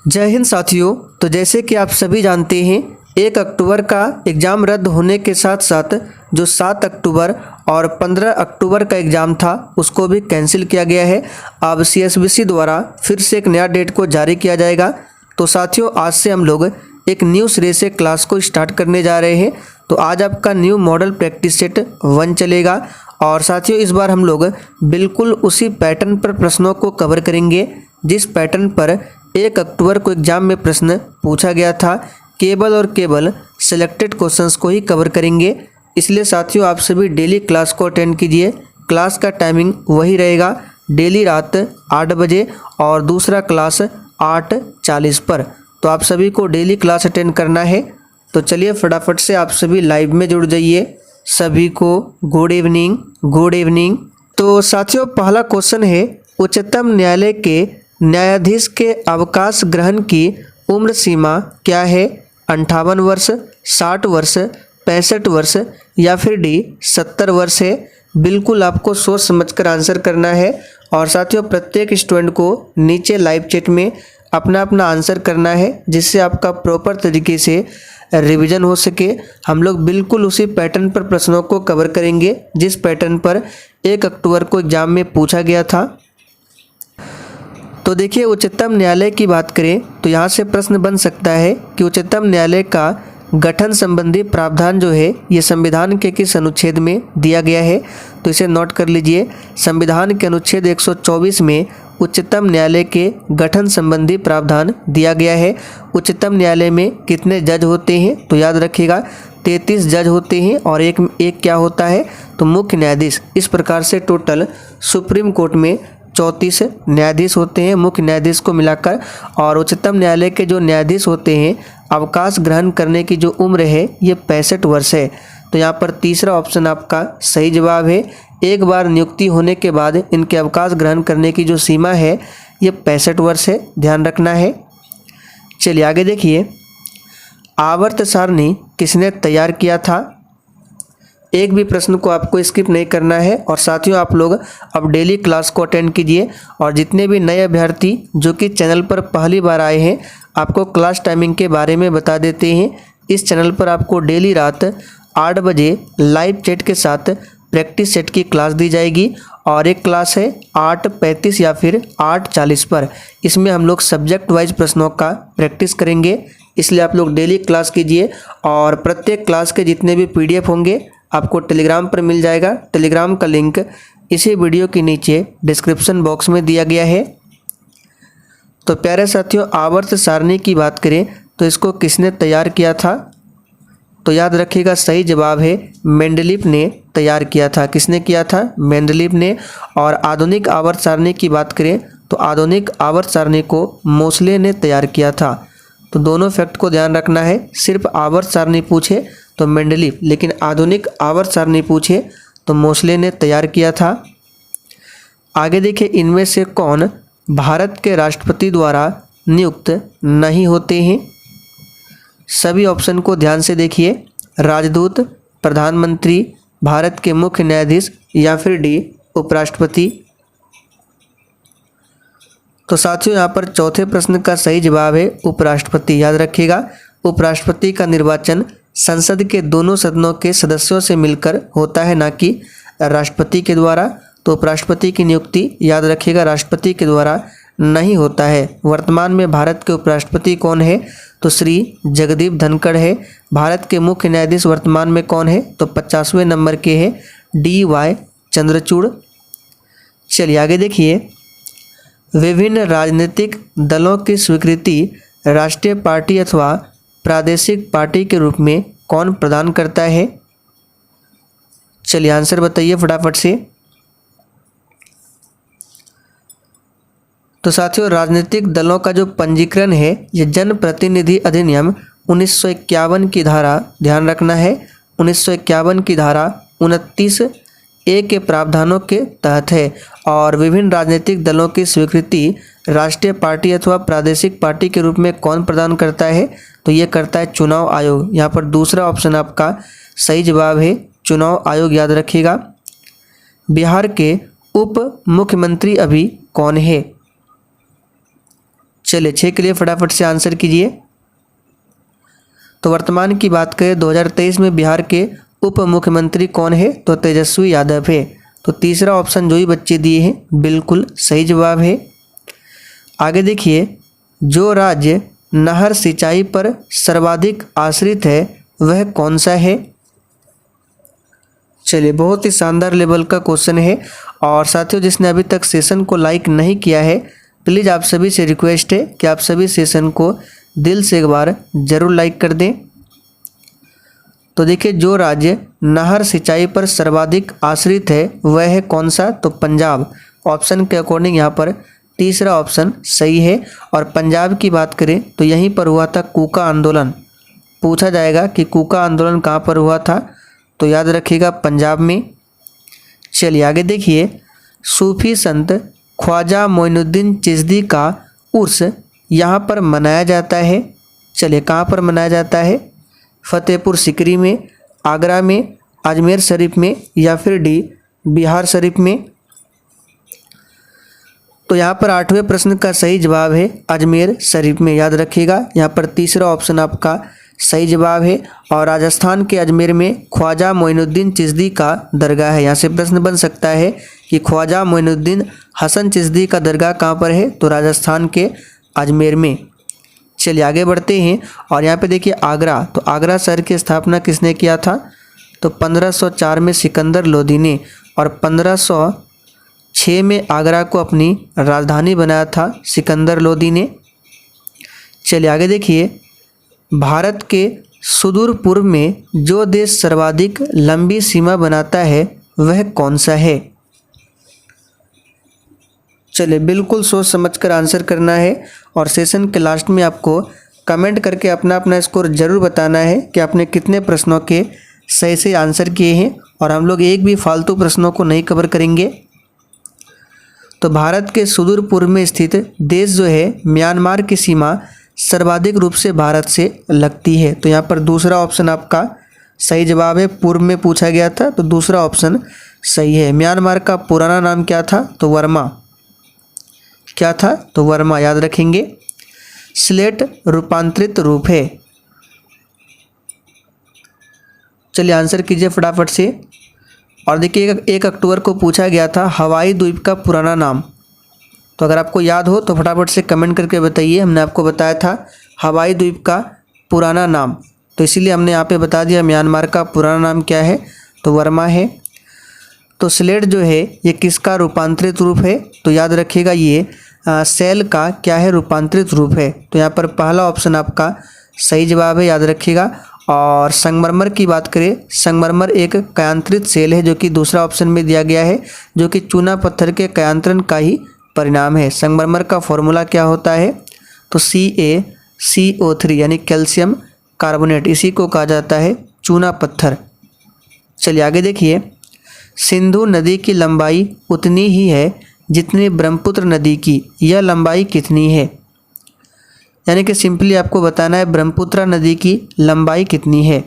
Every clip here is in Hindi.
जय हिंद साथियों। तो जैसे कि आप सभी जानते हैं 1 अक्टूबर का एग्ज़ाम रद्द होने के साथ साथ जो 7 अक्टूबर और 15 अक्टूबर का एग्ज़ाम था उसको भी कैंसिल किया गया है। अब CSBC द्वारा फिर से एक नया डेट को जारी किया जाएगा। तो साथियों आज से हम लोग एक न्यू सिरे से क्लास को स्टार्ट करने जा रहे हैं। तो आज आपका न्यू मॉडल प्रैक्टिस सेट 1 चलेगा और साथियों इस बार हम लोग बिल्कुल उसी पैटर्न पर प्रश्नों को कवर करेंगे जिस पैटर्न पर 1 अक्टूबर को एग्ज़ाम में प्रश्न पूछा गया था। केवल और केवल सिलेक्टेड क्वेश्चंस को ही कवर करेंगे। इसलिए साथियों आप सभी डेली क्लास को अटेंड कीजिए। क्लास का टाइमिंग वही रहेगा, डेली रात 8 बजे और दूसरा क्लास 8:40 पर। तो आप सभी को डेली क्लास अटेंड करना है। तो चलिए फटाफट से आप सभी लाइव में जुड़ जाइए। सभी को गुड इवनिंग, गुड इवनिंग। तो साथियों पहला क्वेश्चन है, उच्चतम न्यायालय के न्यायाधीश के अवकाश ग्रहण की उम्र सीमा क्या है? 58 वर्ष, 60 वर्ष, 65 वर्ष या फिर डी 70 वर्ष है। बिल्कुल आपको सोच समझकर आंसर करना है और साथियों प्रत्येक स्टूडेंट को नीचे लाइव चैट में अपना अपना आंसर करना है जिससे आपका प्रॉपर तरीके से रिवीजन हो सके। हम लोग बिल्कुल उसी पैटर्न पर प्रश्नों को कवर करेंगे जिस पैटर्न पर 1 अक्टूबर को एग्जाम में पूछा गया था। तो देखिए उच्चतम न्यायालय की बात करें तो यहाँ से प्रश्न बन सकता है कि उच्चतम न्यायालय का गठन संबंधी प्रावधान जो है ये संविधान के किस अनुच्छेद में दिया गया है? तो इसे नोट कर लीजिए। संविधान के अनुच्छेद 124 में उच्चतम न्यायालय के गठन संबंधी प्रावधान दिया गया है। उच्चतम न्यायालय में कितने जज होते हैं? तो याद रखिएगा 33 जज होते हैं और एक क्या होता है? तो मुख्य न्यायाधीश। इस प्रकार से टोटल सुप्रीम कोर्ट में 34 न्यायाधीश होते हैं मुख्य न्यायाधीश को मिलाकर। और उच्चतम न्यायालय के जो न्यायाधीश होते हैं अवकाश ग्रहण करने की जो उम्र है ये 65 वर्ष है। तो यहाँ पर तीसरा ऑप्शन आपका सही जवाब है। एक बार नियुक्ति होने के बाद इनके अवकाश ग्रहण करने की जो सीमा है ये 65 वर्ष है, ध्यान रखना है। चलिए आगे देखिए, आवर्त सारणी किसने तैयार किया था? एक भी प्रश्न को आपको स्किप नहीं करना है और साथियों आप लोग अब डेली क्लास को अटेंड कीजिए। और जितने भी नए अभ्यर्थी जो कि चैनल पर पहली बार आए हैं आपको क्लास टाइमिंग के बारे में बता देते हैं। इस चैनल पर आपको डेली रात 8 बजे लाइव चैट के साथ प्रैक्टिस सेट की क्लास दी जाएगी और एक क्लास है 8:35 या फिर 8:40 पर। इसमें हम लोग सब्जेक्ट वाइज प्रश्नों का प्रैक्टिस करेंगे, इसलिए आप लोग डेली क्लास कीजिए। और प्रत्येक क्लास के जितने भी PDF होंगे आपको टेलीग्राम पर मिल जाएगा। टेलीग्राम का लिंक इसी वीडियो के नीचे डिस्क्रिप्शन बॉक्स में दिया गया है। तो प्यारे साथियों आवर्त सारणी की बात करें तो इसको किसने तैयार किया था? तो याद रखिएगा सही जवाब है मेंडलीफ ने तैयार किया था। किसने किया था? मेंडलीफ ने। और आधुनिक आवर्त सारणी की बात करें तो आधुनिक आवर्त सारणी को मोसले ने तैयार किया था। तो दोनों फैक्ट को ध्यान रखना है। सिर्फ आवर्त सारणी पूछे तो मेंडलीफ, लेकिन आधुनिक आवर्त सारणी पूछे तो मोसले ने तैयार किया था। आगे देखिए, इनमें से कौन भारत के राष्ट्रपति द्वारा नियुक्त नहीं होते हैं? सभी ऑप्शन को ध्यान से देखिए। राजदूत, प्रधानमंत्री, भारत के मुख्य न्यायाधीश या फिर डी उपराष्ट्रपति। तो साथियों यहाँ पर चौथे प्रश्न का सही जवाब है उपराष्ट्रपति। याद रखिएगा उपराष्ट्रपति का निर्वाचन संसद के दोनों सदनों के सदस्यों से मिलकर होता है, ना कि राष्ट्रपति के द्वारा। तो उपराष्ट्रपति की नियुक्ति याद रखिएगा राष्ट्रपति के द्वारा नहीं होता है। वर्तमान में भारत के उपराष्ट्रपति कौन है? तो श्री जगदीप धनखड़ है। भारत के मुख्य न्यायाधीश वर्तमान में कौन है? तो 50वें नंबर के हैं DY चंद्रचूड़। चलिए आगे देखिए, विभिन्न राजनीतिक दलों की स्वीकृति राष्ट्रीय पार्टी अथवा प्रादेशिक पार्टी के रूप में कौन प्रदान करता है? चलिए आंसर बताइए फटाफट से। तो साथियों राजनीतिक दलों का जो पंजीकरण है ये जनप्रतिनिधि अधिनियम 1951 की धारा, ध्यान रखना है 1951 की धारा 29A के प्रावधानों के तहत है। और विभिन्न राजनीतिक दलों की स्वीकृति राष्ट्रीय पार्टी अथवा प्रादेशिक पार्टी के रूप में कौन प्रदान करता है? तो ये करता है चुनाव आयोग। यहाँ पर दूसरा ऑप्शन आपका सही जवाब है चुनाव आयोग। याद रखिएगा। बिहार के उप मुख्यमंत्री अभी कौन है? चलिए 6 के लिए फटाफट से आंसर कीजिए। तो वर्तमान की बात करें 2023 में बिहार के उप मुख्यमंत्री कौन है? तो तेजस्वी यादव है। तो तीसरा ऑप्शन जो ही बच्चे दिए हैं बिल्कुल सही जवाब है। आगे देखिए, जो राज्य नहर सिंचाई पर सर्वाधिक आश्रित है वह कौन सा है? चलिए बहुत ही शानदार लेवल का क्वेश्चन है। और साथियों, जिसने अभी तक सेशन को लाइक नहीं किया है, प्लीज़ आप सभी से रिक्वेस्ट है कि आप सभी सेशन को दिल से एक बार ज़रूर लाइक कर दें। तो देखिए, जो राज्य नहर सिंचाई पर सर्वाधिक आश्रित है वह है कौन सा? तो पंजाब। ऑप्शन के अकॉर्डिंग यहाँ पर तीसरा ऑप्शन सही है। और पंजाब की बात करें तो यहीं पर हुआ था कूका आंदोलन। पूछा जाएगा कि कूका आंदोलन कहाँ पर हुआ था, तो याद रखिएगा पंजाब में। चलिए आगे देखिए, सूफी संत ख्वाजा मोइनुद्दीन चिश्ती का उर्स यहाँ पर मनाया जाता है। चलिए कहाँ पर मनाया जाता है? फतेहपुर सिकरी में, आगरा में, अजमेर शरीफ में या फिर डी बिहार शरीफ में। तो यहाँ पर 8वें प्रश्न का सही जवाब है अजमेर शरीफ में। याद रखिएगा, यहाँ पर तीसरा ऑप्शन आपका सही जवाब है। और राजस्थान के अजमेर में ख्वाजा मोइनुद्दीन चिश्ती का दरगाह है। यहाँ से प्रश्न बन सकता है कि ख्वाजा मोइनुद्दीन हसन चिश्ती का दरगाह कहाँ पर है? तो राजस्थान के अजमेर में। चलिए आगे बढ़ते हैं। और यहाँ पे देखिए आगरा, तो आगरा शहर की स्थापना किसने किया था? तो 1504 में सिकंदर लोदी ने। और 1506 में आगरा को अपनी राजधानी बनाया था सिकंदर लोदी ने। चलिए आगे देखिए, भारत के सुदूर पूर्व में जो देश सर्वाधिक लंबी सीमा बनाता है वह कौन सा है? चलिए बिल्कुल सोच समझकर आंसर करना है। और सेशन के लास्ट में आपको कमेंट करके अपना अपना स्कोर ज़रूर बताना है कि आपने कितने प्रश्नों के सही से आंसर किए हैं। और हम लोग एक भी फालतू प्रश्नों को नहीं कवर करेंगे। तो भारत के सुदूर पूर्व में स्थित देश जो है म्यांमार की सीमा सर्वाधिक रूप से भारत से लगती है। तो यहाँ पर दूसरा ऑप्शन आपका सही जवाब है। पूर्व में पूछा गया था तो दूसरा ऑप्शन सही है। म्यांमार का पुराना नाम क्या था? तो वर्मा। क्या था? तो वर्मा। याद रखेंगे। स्लेट रूपांतरित रूप है। चलिए आंसर कीजिए फटाफट से। और देखिए 1 अक्टूबर को पूछा गया था हवाई द्वीप का पुराना नाम। तो अगर आपको याद हो तो फटाफट से कमेंट करके बताइए। हमने आपको बताया था हवाई द्वीप का पुराना नाम, तो इसीलिए हमने यहाँ पे बता दिया म्यांमार का पुराना नाम क्या है? तो वर्मा है। तो स्लेट जो है ये किसका रूपांतरित रूप है? तो याद रखिएगा ये सेल का क्या है? रूपांतरित रूप है। तो यहाँ पर पहला ऑप्शन आपका सही जवाब है। याद रखिएगा। और संगमरमर की बात करें, संगमरमर एक कयांत्रित सेल है जो कि दूसरा ऑप्शन में दिया गया है, जो कि चूना पत्थर के कयांत्रण का ही परिणाम है। संगमरमर का फॉर्मूला क्या होता है? तो CaCO3 यानी कैल्शियम कार्बोनेट, इसी को कहा जाता है चूना पत्थर। चलिए आगे देखिए, सिंधु नदी की लंबाई उतनी ही है जितनी ब्रह्मपुत्र नदी की, यह लंबाई कितनी है? यानी कि सिंपली आपको बताना है ब्रह्मपुत्र नदी की लंबाई कितनी है।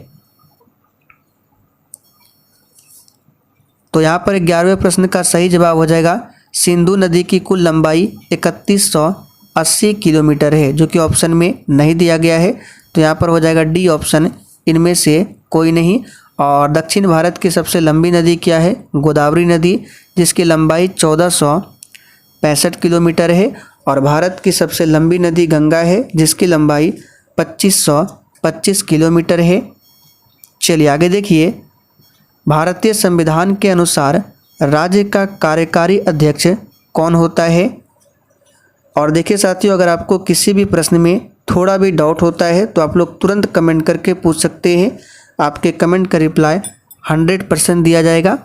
तो यहाँ पर 11वें प्रश्न का सही जवाब हो जाएगा सिंधु नदी की कुल लंबाई 3180 किलोमीटर है, जो कि ऑप्शन में नहीं दिया गया है। तो यहाँ पर हो जाएगा डी ऑप्शन, इनमें से कोई नहीं। और दक्षिण भारत की सबसे लंबी नदी क्या है? गोदावरी नदी, जिसकी लंबाई 1465 किलोमीटर है। और भारत की सबसे लंबी नदी गंगा है, जिसकी लंबाई 2525 किलोमीटर है। चलिए आगे देखिए, भारतीय संविधान के अनुसार राज्य का कार्यकारी अध्यक्ष कौन होता है? और देखिए साथियों, अगर आपको किसी भी प्रश्न में थोड़ा भी डाउट होता है तो आप लोग तुरंत कमेंट करके पूछ सकते हैं। आपके कमेंट का रिप्लाई 100% दिया जाएगा।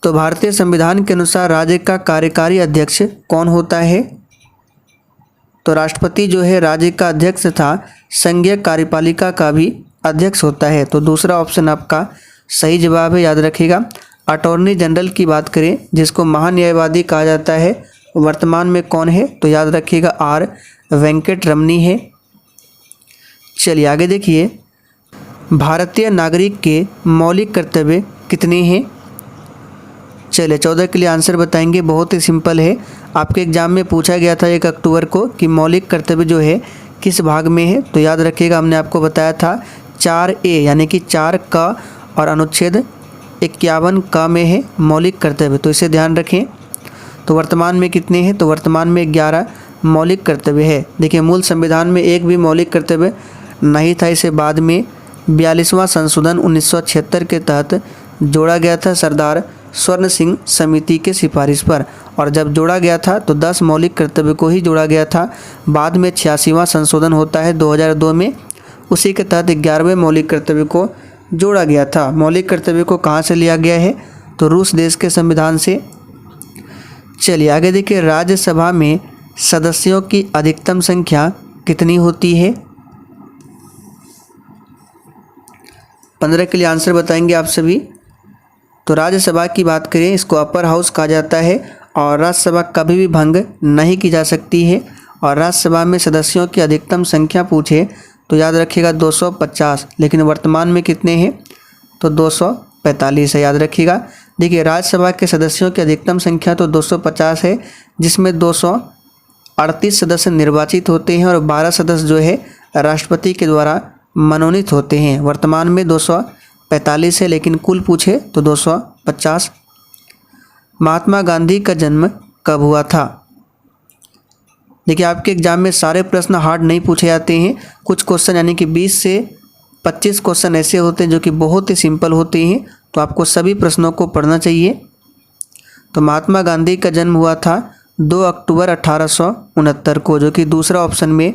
तो भारतीय संविधान के अनुसार राज्य का कार्यकारी अध्यक्ष कौन होता है? तो राष्ट्रपति जो है राज्य का अध्यक्ष तथा संघीय कार्यपालिका का भी अध्यक्ष होता है। तो दूसरा ऑप्शन आपका सही जवाब है। याद रखिएगा। अटॉर्नी जनरल की बात करें, जिसको महान्यायवादी कहा जाता है, वर्तमान में कौन है? तो याद रखिएगा आर वेंकट रमनी है। चलिए आगे देखिए, भारतीय नागरिक के मौलिक कर्तव्य कितने हैं? चलिए 14 के लिए आंसर बताएंगे, बहुत ही सिंपल है। आपके एग्जाम में पूछा गया था 1 अक्टूबर को कि मौलिक कर्तव्य जो है किस भाग में है, तो याद रखिएगा हमने आपको बताया था 4A यानी कि 4 क और अनुच्छेद 51 क में है मौलिक कर्तव्य, तो इसे ध्यान रखें। तो वर्तमान में कितने हैं, तो वर्तमान में 11 मौलिक कर्तव्य है। देखिए मूल संविधान में एक भी मौलिक कर्तव्य नहीं था, इसे बाद में 42वां संशोधन 1976 के तहत जोड़ा गया था सरदार स्वर्ण सिंह समिति के सिफारिश पर, और जब जोड़ा गया था तो 10 मौलिक कर्तव्य को ही जोड़ा गया था। बाद में 86वां संशोधन होता है 2002 में, उसी के तहत 11वें मौलिक कर्तव्य को जोड़ा गया था। मौलिक कर्तव्य को कहाँ से लिया गया है, तो रूस देश के संविधान से। चलिए आगे देखिए, राज्यसभा में सदस्यों की अधिकतम संख्या कितनी होती है। 15 के लिए आंसर बताएंगे आप सभी। तो राज्यसभा की बात करें, इसको अपर हाउस कहा जाता है और राज्यसभा कभी भी भंग नहीं की जा सकती है। और राज्यसभा में सदस्यों की अधिकतम संख्या पूछे तो याद रखिएगा 250, लेकिन वर्तमान में कितने हैं, तो 245 है, याद रखिएगा। देखिए राज्यसभा के सदस्यों की अधिकतम संख्या तो 250 है, जिसमें 238 सदस्य निर्वाचित होते हैं और 12 सदस्य जो है राष्ट्रपति के द्वारा मनोनीत होते हैं। वर्तमान में 245 है, लेकिन कुल पूछे तो 250। महात्मा गांधी का जन्म कब हुआ था। देखिए आपके एग्जाम में सारे प्रश्न हार्ड नहीं पूछे जाते हैं, कुछ क्वेश्चन यानी कि 20 से 25 क्वेश्चन ऐसे होते हैं जो कि बहुत ही सिंपल होते हैं, तो आपको सभी प्रश्नों को पढ़ना चाहिए। तो महात्मा गांधी का जन्म हुआ था 2 अक्टूबर 1869 को, जो कि दूसरा ऑप्शन में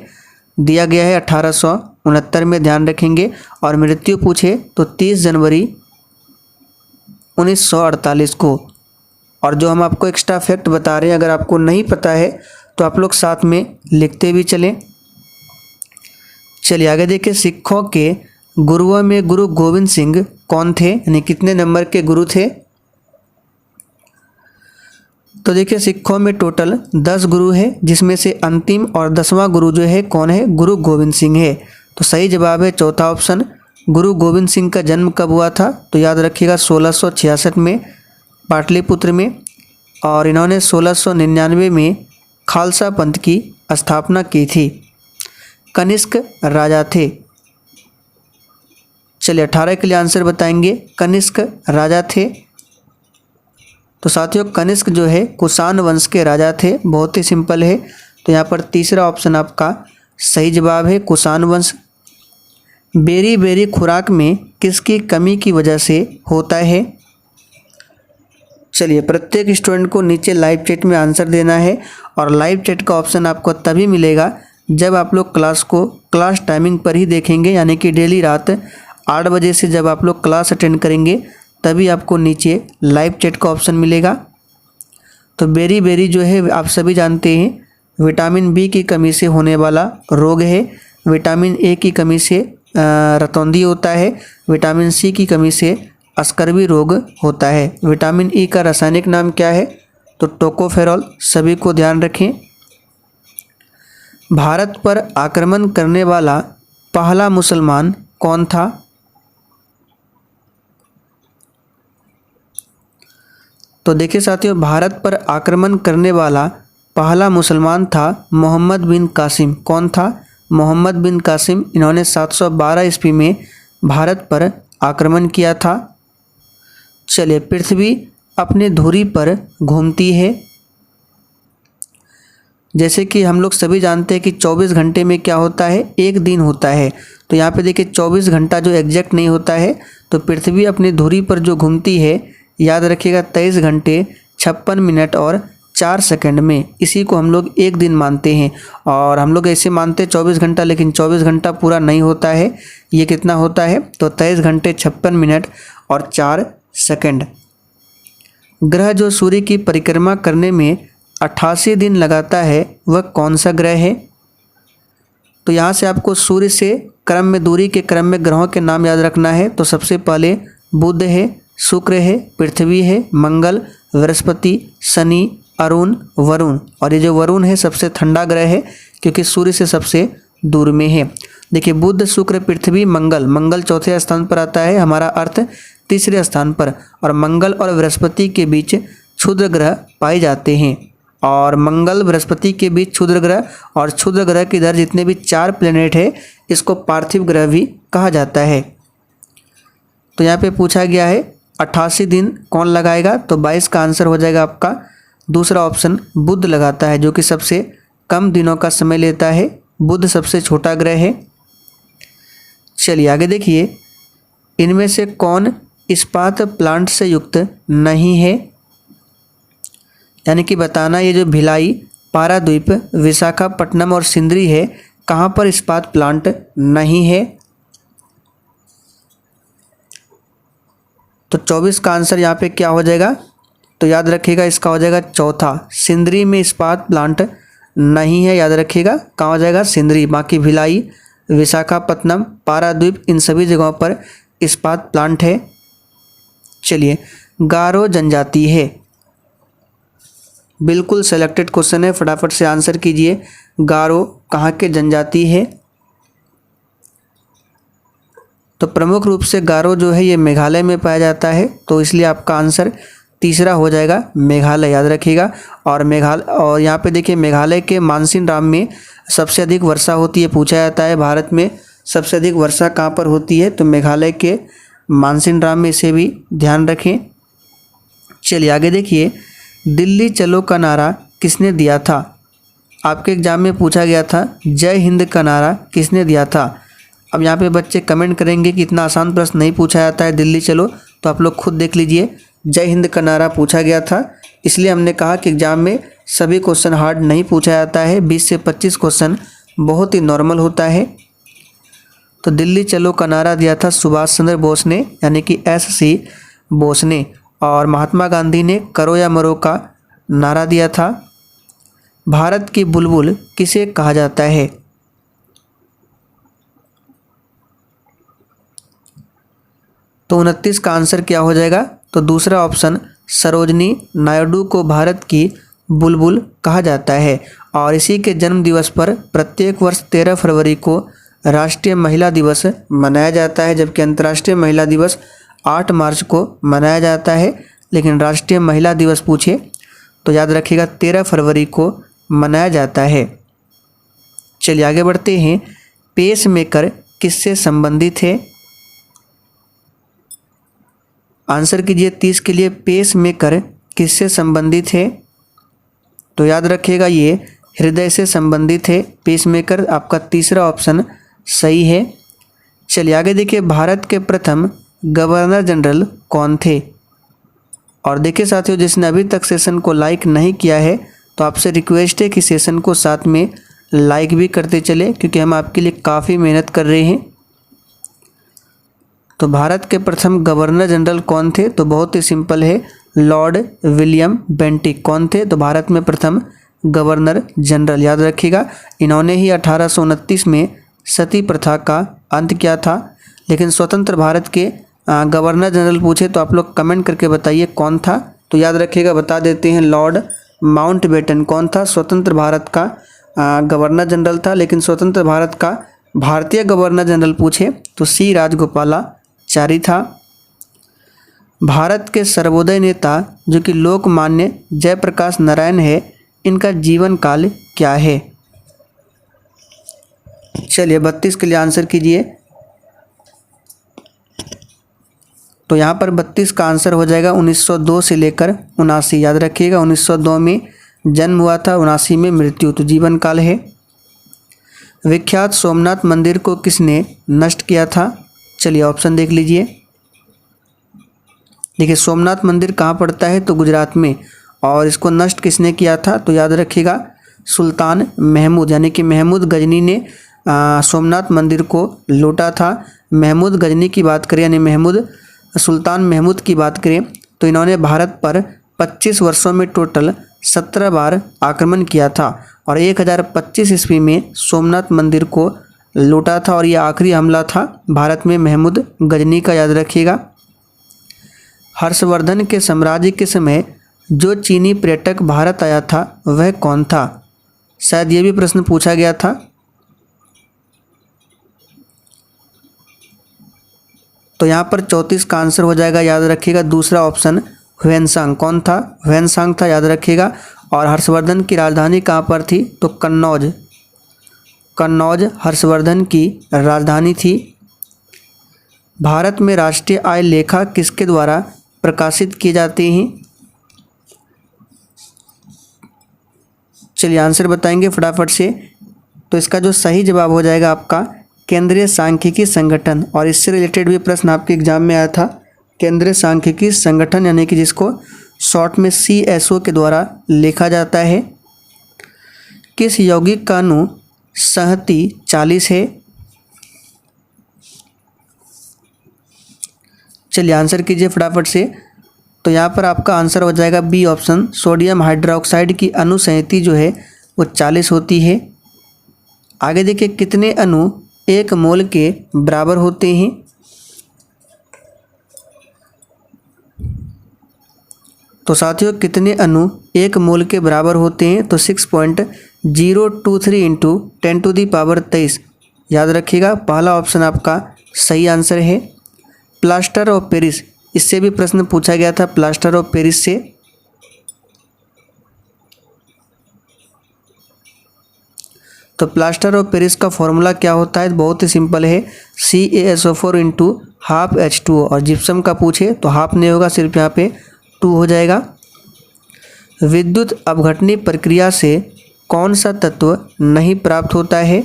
दिया गया है 1869 में, ध्यान रखेंगे। और मृत्यु पूछे तो 30 जनवरी 1948 को। और जो हम आपको एक्स्ट्रा फैक्ट बता रहे हैं, अगर आपको नहीं पता है तो आप लोग साथ में लिखते भी चलें। चलिए आगे देखिए, सिखों के गुरुओं में गुरु गोविंद सिंह कौन थे, यानी कितने नंबर के गुरु थे। तो देखिए सिखों में टोटल 10 गुरु है, जिसमें से अंतिम और 10वां गुरु जो है कौन है, गुरु गोविंद सिंह है। तो सही जवाब है चौथा ऑप्शन। गुरु गोविंद सिंह का जन्म कब हुआ था, तो याद रखिएगा 1666 में पाटलिपुत्र में, और इन्होंने 1699 में खालसा पंथ की स्थापना की थी। कनिष्क राजा थे। चलिए 18 के लिए आंसर बताएंगे, कनिष्क राजा थे। तो साथियों कनिष्क जो है कुषाण वंश के राजा थे, बहुत ही सिंपल है। तो यहाँ पर तीसरा ऑप्शन आपका सही जवाब है, कुषाण वंश। बेरी बेरी खुराक में किसकी कमी की वजह से होता है। चलिए प्रत्येक स्टूडेंट को नीचे लाइव चैट में आंसर देना है, और लाइव चैट का ऑप्शन आपको तभी मिलेगा जब आप लोग क्लास टाइमिंग पर ही देखेंगे, यानी कि डेली रात 8 बजे से जब आप लोग क्लास अटेंड करेंगे तभी आपको नीचे लाइव चैट का ऑप्शन मिलेगा। तो बेरी बेरी जो है आप सभी जानते हैं विटामिन बी की कमी से होने वाला रोग है, विटामिन ए की कमी से रतौंधी होता है, विटामिन सी की कमी से स्कर्वी रोग होता है। विटामिन ई का रासायनिक नाम क्या है, तो टोकोफेरॉल, सभी को ध्यान रखें। भारत पर आक्रमण करने वाला पहला मुसलमान कौन था। तो देखिए साथियों, भारत पर आक्रमण करने वाला पहला मुसलमान था मोहम्मद बिन कासिम। कौन था, मोहम्मद बिन कासिम। इन्होंने 712 ईस्वी में भारत पर आक्रमण किया था। चलिए, पृथ्वी अपने धुरी पर घूमती है। जैसे कि हम लोग सभी जानते हैं कि 24 घंटे में क्या होता है, एक दिन होता है। तो यहाँ पे देखिए 24 घंटा जो एग्जैक्ट नहीं होता है, तो पृथ्वी अपनी धुरी पर जो घूमती है, याद रखिएगा 23 घंटे 56 मिनट और 4 सेकंड में, इसी को हम लोग एक दिन मानते हैं। और हम लोग ऐसे मानते हैं 24 घंटा, लेकिन 24 घंटा पूरा नहीं होता है। ये कितना होता है, तो 23 घंटे 56 मिनट और 4 सेकंड। ग्रह जो सूर्य की परिक्रमा करने में 88 दिन लगाता है, वह कौन सा ग्रह है। तो यहाँ से आपको सूर्य से क्रम में, दूरी के क्रम में ग्रहों के नाम याद रखना है। तो सबसे पहले बुध है, शुक्र है, पृथ्वी है, मंगल, बृहस्पति, शनि, अरुण, वरुण। और ये जो वरुण है सबसे ठंडा ग्रह है, क्योंकि सूर्य से सबसे दूर में है। देखिए बुध, शुक्र, पृथ्वी, मंगल। मंगल चौथे स्थान पर आता है। हमारा अर्थ तीसरे स्थान पर, और मंगल और बृहस्पति के बीच क्षुद्र ग्रह पाए जाते हैं। और मंगल बृहस्पति के बीच क्षुद्र ग्रह, और क्षुद्र ग्रह के इधर जितने भी 4 प्लेनेट है इसको पार्थिव ग्रह भी कहा जाता है। तो यहाँ पे पूछा गया है 88 दिन कौन लगाएगा, तो 22 का आंसर हो जाएगा आपका दूसरा ऑप्शन बुध लगाता है, जो कि सबसे कम दिनों का समय लेता है। बुध सबसे छोटा ग्रह है। चलिए आगे देखिए, इनमें से कौन इस्पात प्लांट से युक्त नहीं है, यानी कि बताना ये जो भिलाई, पारादीप, विशाखापट्टनम और सिंदरी है, कहाँ पर इस्पात प्लांट नहीं है। तो 24 का आंसर यहाँ पे क्या हो जाएगा, तो याद रखिएगा इसका हो जाएगा चौथा, सिंदरी में इस्पात प्लांट नहीं है। याद रखिएगा कहाँ हो जाएगा, सिंदरी। बाकी भिलाई, विशाखापट्टनम, पारादीप, इन सभी जगहों पर इस्पात प्लांट है। चलिए, गारो जनजाति है, बिल्कुल सेलेक्टेड क्वेश्चन है, फटाफट से आंसर कीजिए। गारो कहाँ के जनजाति है, तो प्रमुख रूप से गारो जो है ये मेघालय में पाया जाता है, तो इसलिए आपका आंसर तीसरा हो जाएगा मेघालय। याद रखिएगा। और यहाँ पे देखिए, मेघालय के मानसिनराम में सबसे अधिक वर्षा होती है। पूछा जाता है भारत में सबसे अधिक वर्षा कहाँ पर होती है, तो मेघालय के मानसिनराम में, इसे भी ध्यान रखें। चलिए आगे देखिए, दिल्ली चलो का नारा किसने दिया था। आपके एग्जाम में पूछा गया था जय हिंद का नारा किसने दिया था। अब यहाँ पे बच्चे कमेंट करेंगे कि इतना आसान प्रश्न नहीं पूछा जाता है दिल्ली चलो, तो आप लोग खुद देख लीजिए। जय हिंद का नारा पूछा गया था, इसलिए हमने कहा कि एग्जाम में सभी क्वेश्चन हार्ड नहीं पूछा जाता है। 20 से 25 क्वेश्चन बहुत ही नॉर्मल होता है। तो दिल्ली चलो का नारा दिया था सुभाष चंद्र बोस ने, यानी कि SC बोस ने। और महात्मा गांधी ने करो या मरो का नारा दिया था। भारत की बुलबुल किसे कहा जाता है, तो 29 का आंसर क्या हो जाएगा, तो दूसरा ऑप्शन सरोजनी नायडू को भारत की बुलबुल कहा जाता है। और इसी के जन्म दिवस पर प्रत्येक वर्ष 13 फरवरी को राष्ट्रीय महिला दिवस मनाया जाता है, जबकि अंतर्राष्ट्रीय महिला दिवस 8 मार्च को मनाया जाता है। लेकिन राष्ट्रीय महिला दिवस पूछे तो याद रखिएगा 13 फरवरी को मनाया जाता है। चलिए आगे बढ़ते हैं, पेस मेकर किससे संबंधित है। आंसर कीजिए 30 के लिए, पेस मेकर किससे संबंधित है, तो याद रखिएगा ये हृदय से संबंधित है। पेस मेकर आपका तीसरा ऑप्शन सही है। चलिए आगे देखिए, भारत के प्रथम गवर्नर जनरल कौन थे। और देखिए साथियों, जिसने अभी तक सेशन को लाइक नहीं किया है तो आपसे रिक्वेस्ट है कि सेशन को साथ में लाइक भी करते चले, क्योंकि हम आपके लिए काफ़ी मेहनत कर रहे हैं। तो भारत के प्रथम गवर्नर जनरल कौन थे, तो बहुत ही सिंपल है, लॉर्ड विलियम बेंटिक। कौन थे, तो भारत में प्रथम गवर्नर जनरल। याद रखिएगा, इन्होंने ही 1829 में सती प्रथा का अंत किया था। लेकिन स्वतंत्र भारत के गवर्नर जनरल पूछे तो आप लोग कमेंट करके बताइए कौन था। तो याद रखिएगा, बता देते हैं, लॉर्ड माउंटबेटन कौन था, स्वतंत्र भारत का गवर्नर जनरल था। लेकिन स्वतंत्र भारत का भारतीय गवर्नर जनरल पूछे तो C राजगोपालाचारी था। भारत के सर्वोदय नेता जो कि लोकमान्य जयप्रकाश नारायण है, इनका जीवन काल क्या है। चलिए 32 के लिए आंसर कीजिए। तो यहाँ पर 32 का आंसर हो जाएगा 1902 से लेकर 79। याद रखिएगा, 1902 में जन्म हुआ था, 79 में मृत्यु, तो जीवन काल है। विख्यात सोमनाथ मंदिर को किसने नष्ट किया था। चलिए ऑप्शन देख लीजिए। देखिए सोमनाथ मंदिर कहाँ पड़ता है, तो गुजरात में। और इसको नष्ट किसने किया था, तो याद रखिएगा सुल्तान महमूद, यानी कि महमूद गजनी ने सोमनाथ मंदिर को लूटा था। महमूद गजनी की बात करें, यानी सुल्तान महमूद की बात करें तो इन्होंने भारत पर 25 वर्षों में टोटल 17 बार आक्रमण किया था और 1025 ईस्वी में सोमनाथ मंदिर को लूटा था। और यह आखिरी हमला था भारत में महमूद गजनी का। याद रखिएगा। हर्षवर्धन के साम्राज्य के समय जो चीनी पर्यटक भारत आया था वह कौन था। शायद ये भी प्रश्न पूछा गया था। तो यहाँ पर 34 का आंसर हो जाएगा, याद रखिएगा दूसरा ऑप्शन ह्वेनसांग। कौन था? ह्वेनसांग था, याद रखिएगा। और हर्षवर्धन की राजधानी कहाँ पर थी? तो कन्नौज। कन्नौज हर्षवर्धन की राजधानी थी। भारत में राष्ट्रीय आय लेखा किसके द्वारा प्रकाशित किए जाते हैं? चलिए आंसर बताएंगे फटाफट से। तो इसका जो सही जवाब हो जाएगा आपका केंद्रीय सांख्यिकी संगठन। और इससे रिलेटेड भी प्रश्न आपके एग्जाम में आया था। केंद्रीय सांख्यिकी संगठन यानी कि जिसको शॉर्ट में CSO के द्वारा लिखा जाता है। किस यौगिक का अणु संहति 40 है? चलिए आंसर कीजिए फटाफट से। तो यहाँ पर आपका आंसर हो जाएगा बी ऑप्शन, सोडियम हाइड्रोक्साइड की अणु संहति जो है वो 40 होती है। आगे देखिए कितने अणु 1 मोल के बराबर होते हैं? तो साथियों कितने अणु 1 मोल के बराबर होते हैं? तो 6.023 इंटू 10⁻23। याद रखिएगा पहला ऑप्शन आपका सही आंसर है। प्लास्टर ऑफ पेरिस, इससे भी प्रश्न पूछा गया था प्लास्टर ऑफ पेरिस से। तो प्लास्टर ऑफ पेरिस का फॉर्मूला क्या होता है? बहुत ही सिंपल है, CaSO4 इंटू हाफ H2O। और जिप्सम का पूछे तो हाफ नहीं होगा, सिर्फ यहाँ पे 2 हो जाएगा। विद्युत अपघटनी प्रक्रिया से कौन सा तत्व नहीं प्राप्त होता है?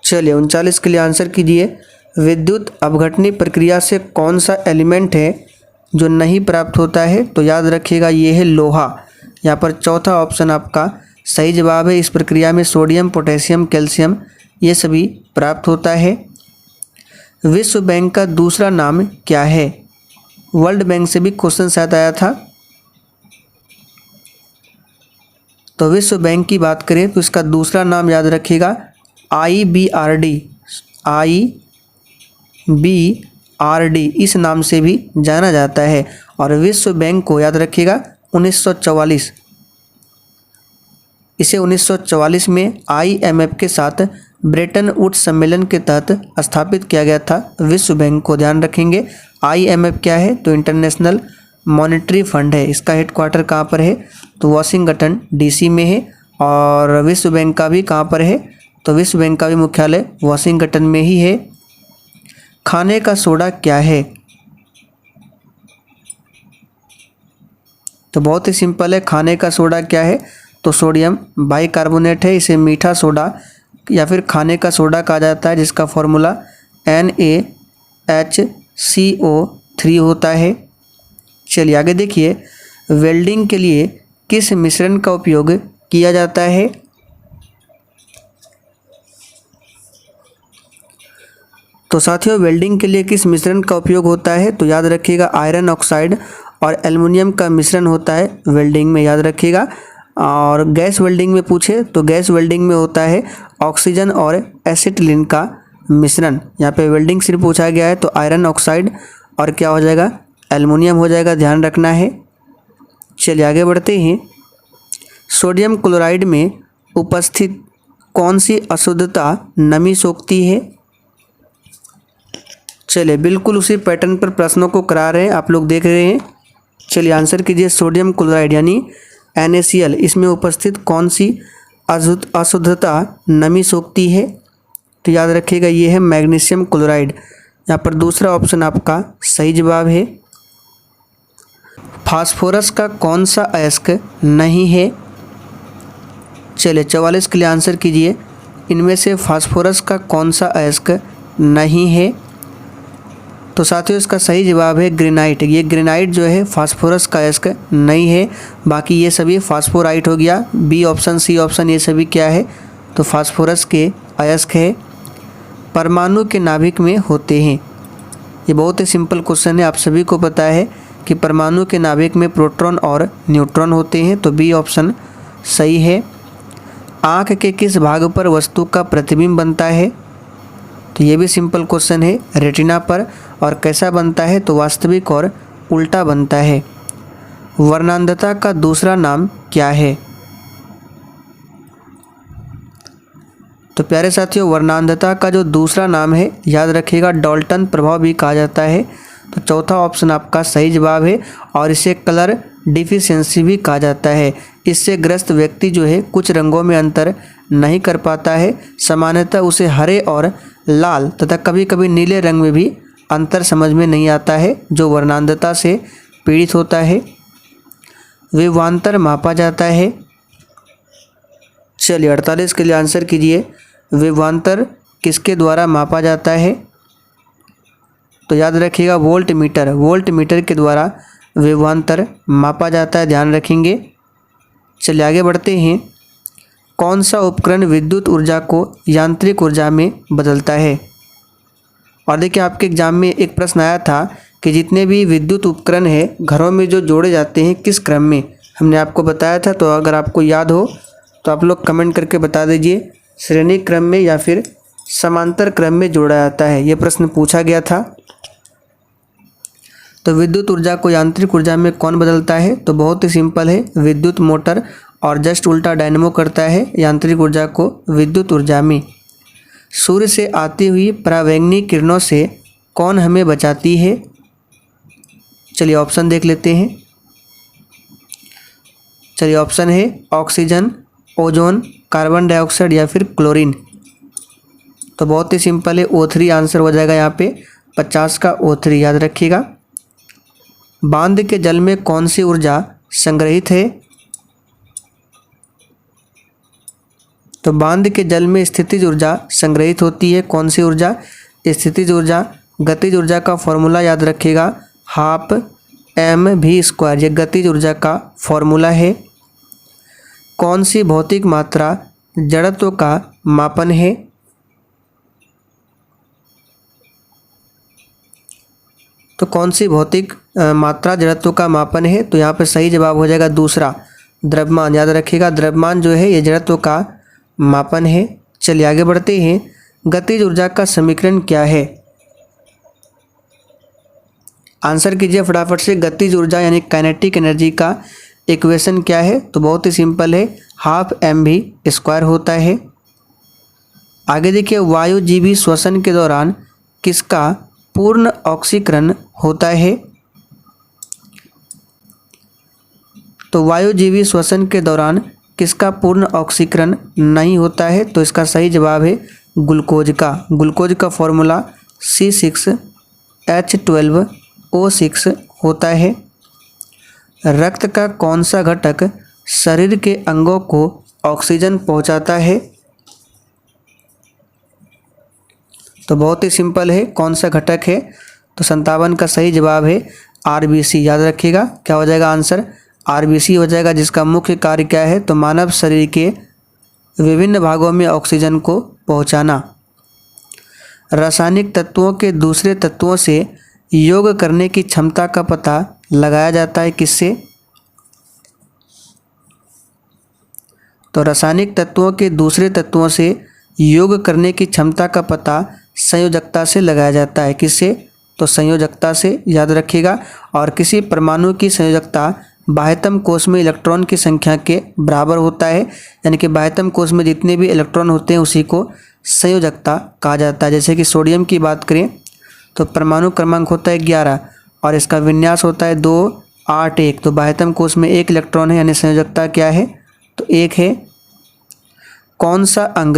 चलिए 39 के लिए आंसर कीजिए। विद्युत अपघटनी प्रक्रिया से कौन सा एलिमेंट है जो नहीं प्राप्त होता है? तो याद रखिएगा ये है लोहा। यहाँ पर चौथा ऑप्शन आपका सही जवाब है। इस प्रक्रिया में सोडियम, पोटेशियम, कैल्शियम ये सभी प्राप्त होता है। विश्व बैंक का दूसरा नाम क्या है? वर्ल्ड बैंक से भी क्वेश्चन शायद आया था। तो विश्व बैंक की बात करें तो इसका दूसरा नाम याद रखिएगा IBRD। IBRD इस नाम से भी जाना जाता है। और विश्व बैंक को याद रखिएगा 1944, इसे 1944 में IMF के साथ ब्रेटन वुड्स सम्मेलन के तहत स्थापित किया गया था। विश्व बैंक को ध्यान रखेंगे। IMF क्या है? तो इंटरनेशनल मॉनेटरी फंड है। इसका हेडक्वार्टर कहाँ पर है? तो वाशिंगटन DC में है। और विश्व बैंक का भी कहाँ पर है? तो विश्व बैंक का भी मुख्यालय वाशिंगटन में ही है। खाने का सोडा क्या है? तो बहुत ही सिंपल है, खाने का सोडा क्या है? तो सोडियम बाइकार्बोनेट है। इसे मीठा सोडा या फिर खाने का सोडा कहा जाता है, जिसका फॉर्मूला NaHCO3 होता है। चलिए आगे देखिए, वेल्डिंग के लिए किस मिश्रण का उपयोग किया जाता है? तो साथियों वेल्डिंग के लिए किस मिश्रण का उपयोग होता है? तो याद रखिएगा आयरन ऑक्साइड और एल्युमिनियम का मिश्रण होता है वेल्डिंग में, याद रखिएगा। और गैस वेल्डिंग में पूछे तो गैस वेल्डिंग में होता है ऑक्सीजन और एसिटिलीन का मिश्रण। यहाँ पे वेल्डिंग सिर्फ पूछा गया है तो आयरन ऑक्साइड और क्या हो जाएगा? एल्युमिनियम हो जाएगा, ध्यान रखना है। चलिए आगे बढ़ते हैं। सोडियम क्लोराइड में उपस्थित कौन सी अशुद्धता नमी सोखती है? चलिए बिल्कुल उसी पैटर्न पर प्रश्नों को करा रहे हैं, आप लोग देख रहे हैं। चलिए आंसर कीजिए। सोडियम क्लोराइड यानी NaCl, इसमें उपस्थित कौन सी अशुद्धता नमी सोखती है? तो याद रखिएगा ये है मैग्नीशियम क्लोराइड। यहाँ पर दूसरा ऑप्शन आपका सही जवाब है। फास्फोरस का कौन सा अयस्क नहीं है? चलिए 44 के लिए आंसर कीजिए। इनमें से फास्फोरस का कौन सा अयस्क नहीं है? तो साथियों इसका सही जवाब है ग्रेनाइट। ये ग्रेनाइट जो है फास्फोरस का अयस्क नहीं है, बाकी ये सभी फास्फोराइट हो गया। बी ऑप्शन, सी ऑप्शन ये सभी क्या है? तो फास्फोरस के अयस्क है। परमाणु के नाभिक में होते हैं। ये बहुत ही सिंपल क्वेश्चन है, आप सभी को पता है कि परमाणु के नाभिक में प्रोटॉन और न्यूट्रॉन होते हैं, तो बी ऑप्शन सही है। आँख के किस भाग पर वस्तु का प्रतिबिंब बनता है? तो ये भी सिंपल क्वेश्चन है, रेटिना पर। और कैसा बनता है? तो वास्तविक और उल्टा बनता है। वर्णांधता का दूसरा नाम क्या है? तो प्यारे साथियों, वर्णांधता का जो दूसरा नाम है याद रखिएगा डाल्टन प्रभाव भी कहा जाता है। तो चौथा ऑप्शन आपका सही जवाब है और इसे कलर डिफिशियंसी भी कहा जाता है। इससे ग्रस्त व्यक्ति जो है कुछ रंगों में अंतर नहीं कर पाता है। सामान्यतः उसे हरे और लाल तथा कभी कभी नीले रंग में भी अंतर समझ में नहीं आता है जो वर्णांधता से पीड़ित होता है। विभवांतर मापा जाता है। चलिए 48 के लिए आंसर कीजिए। विभवांतर किसके द्वारा मापा जाता है? तो याद रखिएगा वोल्ट मीटर के द्वारा विभवांतर मापा जाता है, ध्यान रखेंगे। चलिए आगे बढ़ते हैं। कौन सा उपकरण विद्युत ऊर्जा को यांत्रिक ऊर्जा में बदलता है? और देखिए आपके एग्जाम में एक प्रश्न आया था कि जितने भी विद्युत उपकरण है घरों में जो जोड़े जाते हैं किस क्रम में, हमने आपको बताया था। तो अगर आपको याद हो तो आप लोग कमेंट करके बता दीजिए, श्रेणी क्रम में या फिर समांतर क्रम में जोड़ा जाता है। ये प्रश्न पूछा गया था। तो विद्युत ऊर्जा को यांत्रिक ऊर्जा में कौन बदलता है? तो बहुत ही सिंपल है, विद्युत मोटर, और जस्ट उल्टा डायनेमो करता है यांत्रिक ऊर्जा को विद्युत ऊर्जा में। सूर्य से आती हुई परावैंगनी किरणों से कौन हमें बचाती है? चलिए ऑप्शन देख लेते हैं। चलिए ऑप्शन है ऑक्सीजन, ओजोन, कार्बन डाइऑक्साइड या फिर क्लोरीन। तो बहुत ही सिंपल है, O3 आंसर हो जाएगा यहाँ पे। 50 का O3 याद रखिएगा। बांध के जल में कौन सी ऊर्जा संग्रहित है? तो बांध के जल में स्थितिज ऊर्जा संग्रहित होती है। कौन सी ऊर्जा? स्थितिज ऊर्जा। गतिज ऊर्जा का फॉर्मूला याद रखिएगा, हाफ mv²। ये गतिज ऊर्जा का फॉर्मूला है। कौन सी भौतिक मात्रा जड़त्व का मापन है? तो कौन सी भौतिक मात्रा जड़त्व का मापन है? तो यहाँ पे सही जवाब हो जाएगा दूसरा, द्रव्यमान। याद रखिएगा द्रव्यमान जो है ये जड़त्व का मापन है। चलिए आगे बढ़ते हैं। गतिज ऊर्जा का समीकरण क्या है? आंसर कीजिए फटाफट से। गतिज ऊर्जा यानी काइनेटिक एनर्जी का इक्वेशन क्या है? तो बहुत ही सिंपल है, हाफ mv² होता है। आगे देखिए, वायुजीवी श्वसन के दौरान किसका पूर्ण ऑक्सीकरण होता है? तो वायुजीवी श्वसन के दौरान किसका पूर्ण ऑक्सीकरण नहीं होता है? तो इसका सही जवाब है ग्लूकोज का। ग्लूकोज का फॉर्मूला C6H12O6 होता है। रक्त का कौन सा घटक शरीर के अंगों को ऑक्सीजन पहुंचाता है? तो बहुत ही सिंपल है, कौन सा घटक है? तो 57 का सही जवाब है RBC। याद रखिएगा क्या हो जाएगा आंसर? RBC हो जाएगा, जिसका मुख्य कार्य क्या है? तो मानव शरीर के विभिन्न भागों में ऑक्सीजन को पहुंचाना। रासायनिक तत्वों के दूसरे तत्वों से योग करने की क्षमता का पता लगाया जाता है किससे? तो रासायनिक तत्वों के दूसरे तत्वों से योग करने की क्षमता का पता संयोजकता से लगाया जाता है। किससे? तो संयोजकता से, याद रखिएगा। और किसी परमाणु की संयोजकता बाह्यतम कोश में इलेक्ट्रॉन की संख्या के बराबर होता है। यानी कि बाह्यतम कोश में जितने भी इलेक्ट्रॉन होते हैं उसी को संयोजकता कहा जाता है। जैसे कि सोडियम की बात करें तो परमाणु क्रमांक होता है 11 और इसका विन्यास होता है 2, 8, 1। तो बाह्यतम कोश में 1 इलेक्ट्रॉन है, यानी संयोजकता क्या है? तो 1 है। कौन सा अंग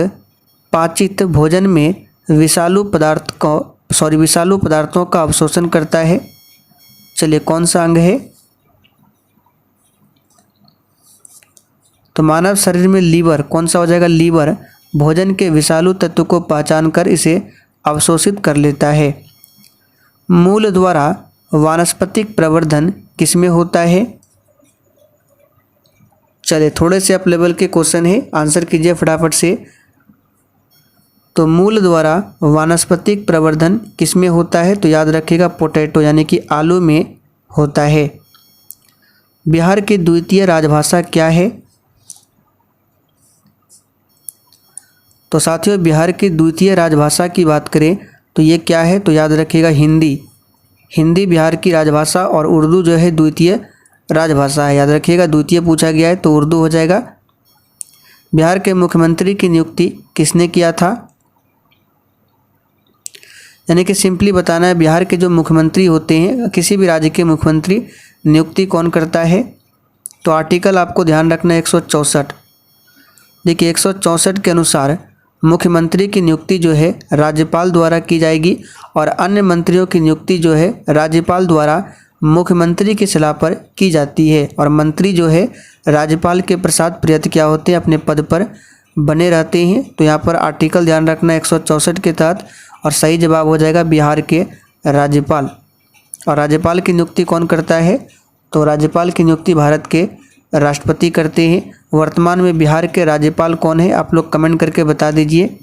पाचित भोजन में विषालु पदार्थों का अवशोषण करता है? चलिए कौन सा अंग है? तो मानव शरीर में लीवर, कौन सा हो जाएगा? लीवर भोजन के विषालु तत्व को पहचान कर इसे अवशोषित कर लेता है। मूल द्वारा वानस्पतिक प्रवर्धन किसमें होता है? चलिए थोड़े से अप लेवल के क्वेश्चन है, आंसर कीजिए फटाफट से। तो मूल द्वारा वानस्पतिक प्रवर्धन किसमें होता है? तो याद रखिएगा पोटैटो यानी कि आलू में होता है। बिहार की द्वितीय राजभाषा क्या है? तो साथियों बिहार की द्वितीय राजभाषा की बात करें तो ये क्या है? तो याद रखिएगा हिंदी। हिंदी बिहार की राजभाषा और उर्दू जो है द्वितीय राजभाषा है। याद रखिएगा द्वितीय पूछा गया है तो उर्दू हो जाएगा। बिहार के मुख्यमंत्री की नियुक्ति किसने किया था? यानी कि सिंपली बताना है बिहार के जो मुख्यमंत्री होते हैं, किसी भी राज्य के मुख्यमंत्री नियुक्ति कौन करता है? तो आर्टिकल आपको ध्यान रखना है 164। देखिए 164 के अनुसार मुख्यमंत्री की नियुक्ति जो है राज्यपाल द्वारा की जाएगी और अन्य मंत्रियों की नियुक्ति जो है राज्यपाल द्वारा मुख्यमंत्री की सलाह पर की जाती है। और मंत्री जो है राज्यपाल के प्रसाद प्रियत क्या होते हैं, अपने पद पर बने रहते हैं। तो यहाँ पर आर्टिकल ध्यान रखना 164 के तहत, और सही जवाब हो जाएगा बिहार के राज्यपाल। और राज्यपाल की नियुक्ति कौन करता है? तो राज्यपाल की नियुक्ति भारत के राष्ट्रपति करते हैं। वर्तमान में बिहार के राज्यपाल कौन है, आप लोग कमेंट करके बता दीजिए।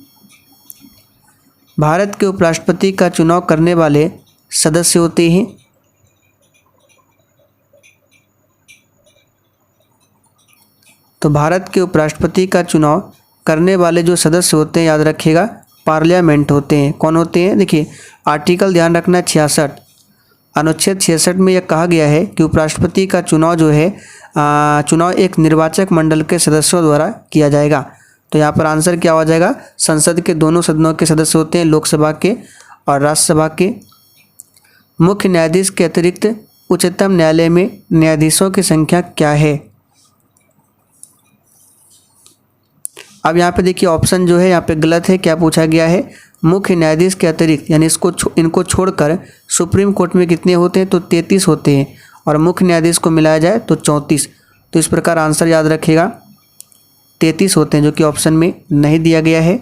भारत के उपराष्ट्रपति का चुनाव करने वाले सदस्य होते हैं, तो भारत के उपराष्ट्रपति का चुनाव करने वाले जो सदस्य होते हैं, याद रखिएगा, पार्लियामेंट होते हैं। कौन होते हैं? देखिए आर्टिकल ध्यान रखना 66, अनुच्छेद 66 में यह कहा गया है कि उपराष्ट्रपति का चुनाव जो है चुनाव एक निर्वाचक मंडल के सदस्यों द्वारा किया जाएगा। तो यहाँ पर आंसर क्या हो जाएगा? संसद के दोनों सदनों के सदस्य होते हैं, लोकसभा के और राज्यसभा के। मुख्य न्यायाधीश के अतिरिक्त उच्चतम न्यायालय में न्यायाधीशों की संख्या क्या है? अब यहाँ पे देखिए ऑप्शन जो है यहाँ पे गलत है। क्या पूछा गया है? मुख्य न्यायाधीश के अतिरिक्त, यानी इनको छोड़कर सुप्रीम कोर्ट में कितने होते हैं? तो 33 होते हैं, और मुख्य न्यायाधीश को मिलाया जाए तो 34। तो इस प्रकार आंसर याद रखिएगा 33 होते हैं, जो कि ऑप्शन में नहीं दिया गया है।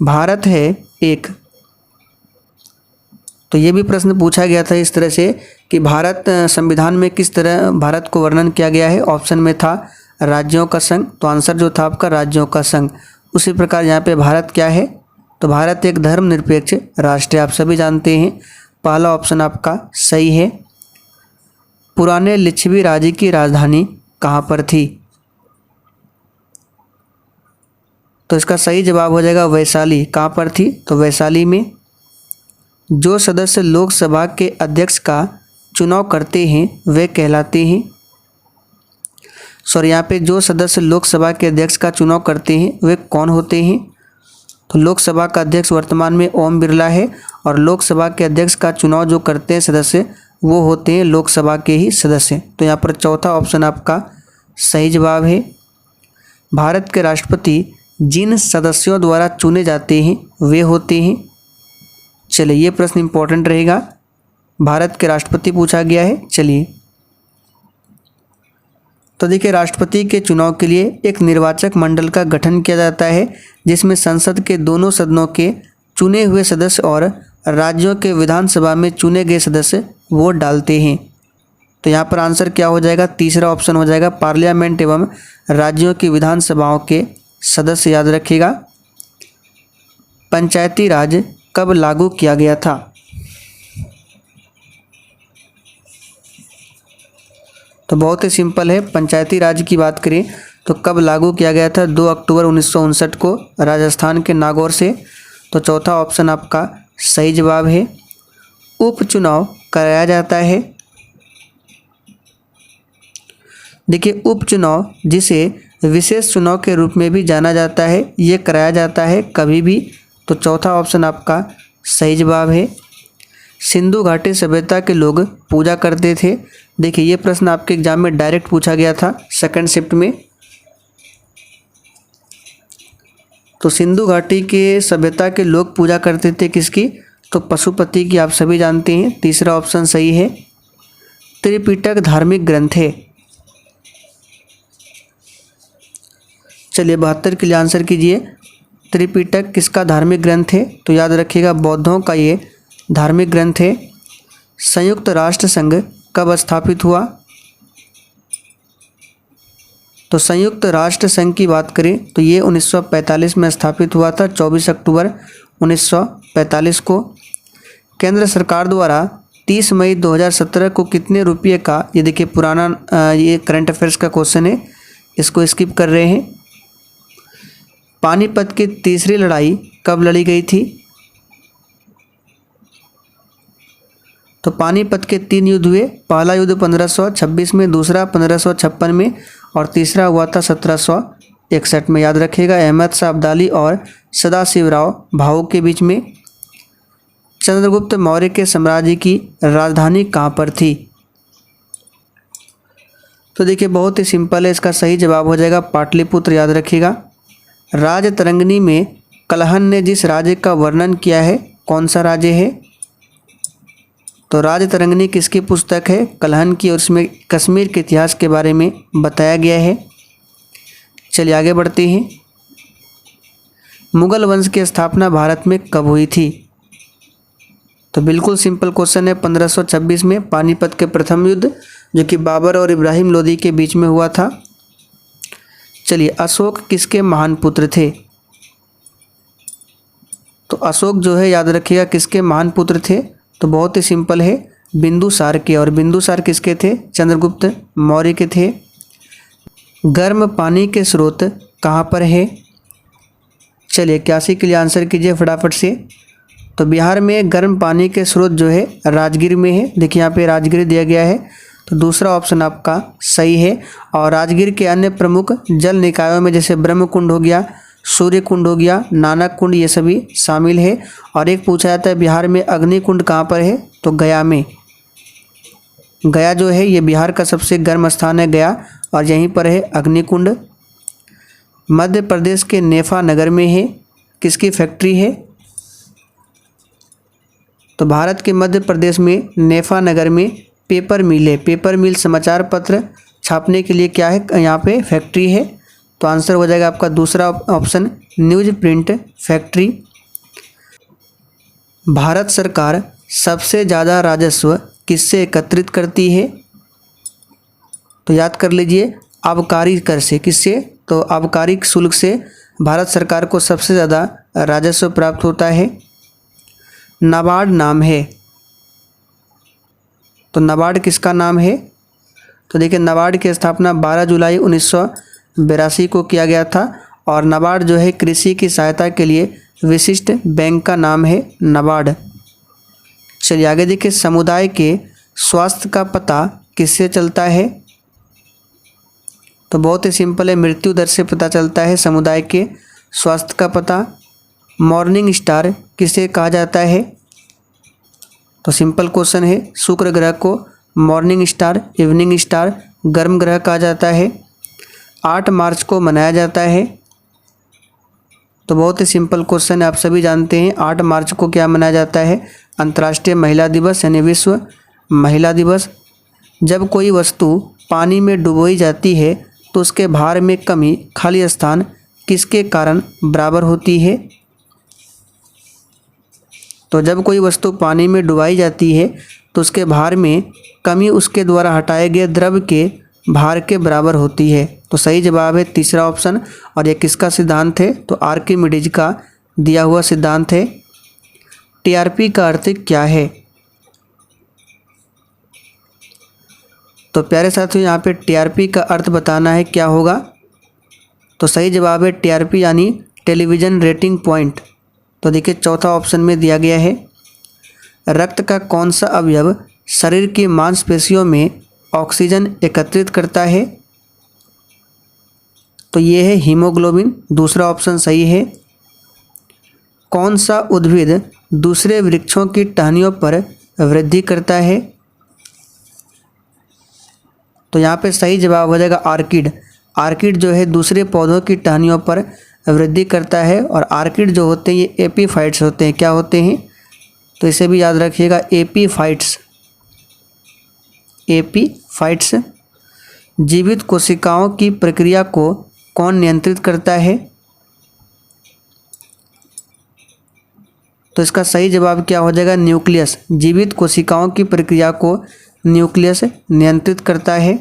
भारत है एक, तो ये भी प्रश्न पूछा गया था इस तरह से कि भारत संविधान में किस तरह भारत को वर्णन किया गया है। ऑप्शन में था राज्यों का संघ, तो आंसर जो था आपका राज्यों का संघ। उसी प्रकार यहाँ पे भारत क्या है? तो भारत एक धर्मनिरपेक्ष राष्ट्र है, आप सभी जानते हैं। पहला ऑप्शन आपका सही है। पुराने लिच्छवी राज्य की राजधानी कहाँ पर थी? तो इसका सही जवाब हो जाएगा वैशाली। कहाँ पर थी? तो वैशाली में। जो सदस्य लोकसभा के अध्यक्ष का चुनाव करते हैं वे कहलाते हैं, यहाँ पे जो सदस्य लोकसभा के अध्यक्ष का चुनाव करते हैं वे कौन होते हैं? तो लोकसभा का अध्यक्ष वर्तमान में ओम बिरला है, और लोकसभा के अध्यक्ष का चुनाव जो करते हैं सदस्य वो होते हैं लोकसभा के ही सदस्य। तो यहाँ पर चौथा ऑप्शन आपका सही जवाब है। भारत के राष्ट्रपति जिन सदस्यों द्वारा चुने जाते हैं वे होते हैं, चलिए ये प्रश्न इंपॉर्टेंट रहेगा, भारत के राष्ट्रपति पूछा गया है। चलिए तो देखिए राष्ट्रपति के चुनाव के लिए एक निर्वाचक मंडल का गठन किया जाता है, जिसमें संसद के दोनों सदनों के चुने हुए सदस्य और राज्यों के विधानसभा में चुने गए सदस्य वोट डालते हैं। तो यहाँ पर आंसर क्या हो जाएगा? तीसरा ऑप्शन हो जाएगा, पार्लियामेंट एवं राज्यों की विधानसभाओं के सदस्य। याद रखिएगा। पंचायती राज कब लागू किया गया था? तो बहुत ही सिंपल है। पंचायती राज की बात करें तो कब लागू किया गया था? 2 अक्टूबर 1959 को राजस्थान के नागौर से। तो चौथा ऑप्शन आपका सही जवाब है। उपचुनाव कराया जाता है, देखिए उपचुनाव जिसे विशेष चुनाव के रूप में भी जाना जाता है, ये कराया जाता है कभी भी। तो चौथा ऑप्शन आपका सही जवाब है। सिंधु घाटी सभ्यता के लोग पूजा करते थे, देखिए ये प्रश्न आपके एग्जाम में डायरेक्ट पूछा गया था सेकंड शिफ्ट में। तो सिंधु घाटी के सभ्यता के लोग पूजा करते थे किसकी? तो पशुपति की, आप सभी जानते हैं। तीसरा ऑप्शन सही है। त्रिपिटक धार्मिक ग्रंथ है। चलिए 72 के लिए आंसर कीजिए। त्रिपिटक किसका धार्मिक ग्रंथ है? तो याद रखिएगा बौद्धों का ये धार्मिक ग्रंथ है। संयुक्त राष्ट्र संघ कब स्थापित हुआ? तो संयुक्त राष्ट्र संघ की बात करें तो ये 1945 में स्थापित हुआ था, 24 अक्टूबर 1945 को। केंद्र सरकार द्वारा 30 मई 2017 को कितने रुपये का, ये देखिए पुराना ये करंट अफेयर्स का क्वेश्चन है, इसको स्किप कर रहे हैं। पानीपत की तीसरी लड़ाई कब लड़ी गई थी? तो पानीपत के 3 युद्ध हुए। पहला युद्ध 1526 में, दूसरा 1556 में और तीसरा हुआ था 17 1961 में, याद रखिएगा, अहमद शाह अब्दाली और सदाशिवराव भाऊ के बीच में। चंद्रगुप्त मौर्य के साम्राज्य की राजधानी कहाँ पर थी? तो देखिए बहुत ही सिंपल है, इसका सही जवाब हो जाएगा पाटलिपुत्र, याद रखिएगा। राजतरंगिणी में कलहन ने जिस राज्य का वर्णन किया है, कौन सा राज्य है? तो राजतरंगिणी किसकी पुस्तक है? कलहन की, और इसमें कश्मीर के इतिहास के बारे में बताया गया है। चलिए आगे बढ़ते हैं। मुगल वंश की स्थापना भारत में कब हुई थी? तो बिल्कुल सिंपल क्वेश्चन है, 1526 में पानीपत के प्रथम युद्ध, जो कि बाबर और इब्राहिम लोदी के बीच में हुआ था। चलिए, अशोक किसके महान पुत्र थे? तो अशोक जो है, याद रखिएगा, किसके महान पुत्र थे? तो बहुत ही सिंपल है, बिंदुसार के। और बिंदुसार किसके थे? चंद्रगुप्त मौर्य के थे। गर्म पानी के स्रोत कहाँ पर है? चलिए 81 के लिए आंसर कीजिए फटाफट से। तो बिहार में गर्म पानी के स्रोत जो है राजगीर में है। देखिए यहाँ पे राजगीर दिया गया है, तो दूसरा ऑप्शन आपका सही है। और राजगीर के अन्य प्रमुख जल निकायों में जैसे ब्रह्मकुंड हो गया, सूर्य कुंड हो गया, नानक कुंड, ये सभी शामिल है। और एक पूछा जाता है बिहार में अग्निकुंड कहाँ पर है? तो गया में। गया जो है ये बिहार का सबसे गर्म स्थान है गया, और यहीं पर है अग्निकुंड। मध्य प्रदेश के नेफा नगर में है, किसकी फैक्ट्री है? तो भारत के मध्य प्रदेश में नेफा नगर में पेपर मिल है। पेपर मिल समाचार पत्र छापने के लिए क्या है? यहाँ पे फैक्ट्री है। तो आंसर हो जाएगा आपका दूसरा option, news print factory. Bharat सरकार सबसे ज़्यादा राजस्व किससे एकत्रित करती है? तो याद कर लीजिए, आबकारी कर से। किससे? तो आबकारी शुल्क से भारत सरकार को सबसे ज़्यादा राजस्व प्राप्त होता है। नाबार्ड नाम है, तो नाबार्ड किसका नाम है? तो देखिए नाबार्ड की स्थापना 12 जुलाई 1982 को किया गया था। और नाबार्ड जो है कृषि की सहायता के लिए विशिष्ट बैंक का नाम है नाबार्ड। चलिए आगे देखिए, समुदाय के स्वास्थ्य का पता किससे चलता है? तो बहुत ही सिंपल है, मृत्यु दर से पता चलता है समुदाय के स्वास्थ्य का पता। मॉर्निंग स्टार किसे कहा जाता है? तो सिंपल क्वेश्चन है, शुक्र ग्रह को मॉर्निंग स्टार, इवनिंग स्टार, गर्म ग्रह कहा जाता है। 8 मार्च को मनाया जाता है। तो बहुत ही सिंपल क्वेश्चन है, आप सभी जानते हैं 8 मार्च को क्या मनाया जाता है? अंतर्राष्ट्रीय महिला दिवस यानी विश्व महिला दिवस। जब कोई वस्तु पानी में डुबोई जाती है तो उसके भार में कमी खाली स्थान किसके कारण बराबर होती है? तो जब कोई वस्तु पानी में डुबाई जाती है तो उसके भार में कमी उसके द्वारा हटाए गए द्रव के भार के बराबर होती है। तो सही जवाब है तीसरा ऑप्शन। और यह किसका सिद्धांत है? तो आर्किमिडीज का दिया हुआ सिद्धांत है। टीआरपी का अर्थ क्या है? तो प्यारे साथियों, यहाँ पे टीआरपी का अर्थ बताना है क्या होगा। तो सही जवाब है टीआरपी यानी टेलीविज़न रेटिंग पॉइंट। तो देखिए चौथा ऑप्शन में दिया गया है। रक्त का कौन सा अवयव शरीर की मांसपेशियों में ऑक्सीजन एकत्रित करता है? तो ये है हीमोग्लोबिन, दूसरा ऑप्शन सही है। कौन सा उद्भिद दूसरे वृक्षों की टहनियों पर वृद्धि करता है? तो यहाँ पे सही जवाब हो जाएगा आर्किड। आर्किड जो है दूसरे पौधों की टहनियों पर वृद्धि करता है। और आर्किड जो होते हैं ये एपीफाइट्स होते हैं। क्या होते हैं? तो इसे भी याद रखिएगा, एपीफाइट्स। एपीफाइट्स। जीवित कोशिकाओं की प्रक्रिया को कौन नियंत्रित करता है? तो इसका सही जवाब क्या हो जाएगा? न्यूक्लियस। जीवित कोशिकाओं की प्रक्रिया को न्यूक्लियस नियंत्रित करता है।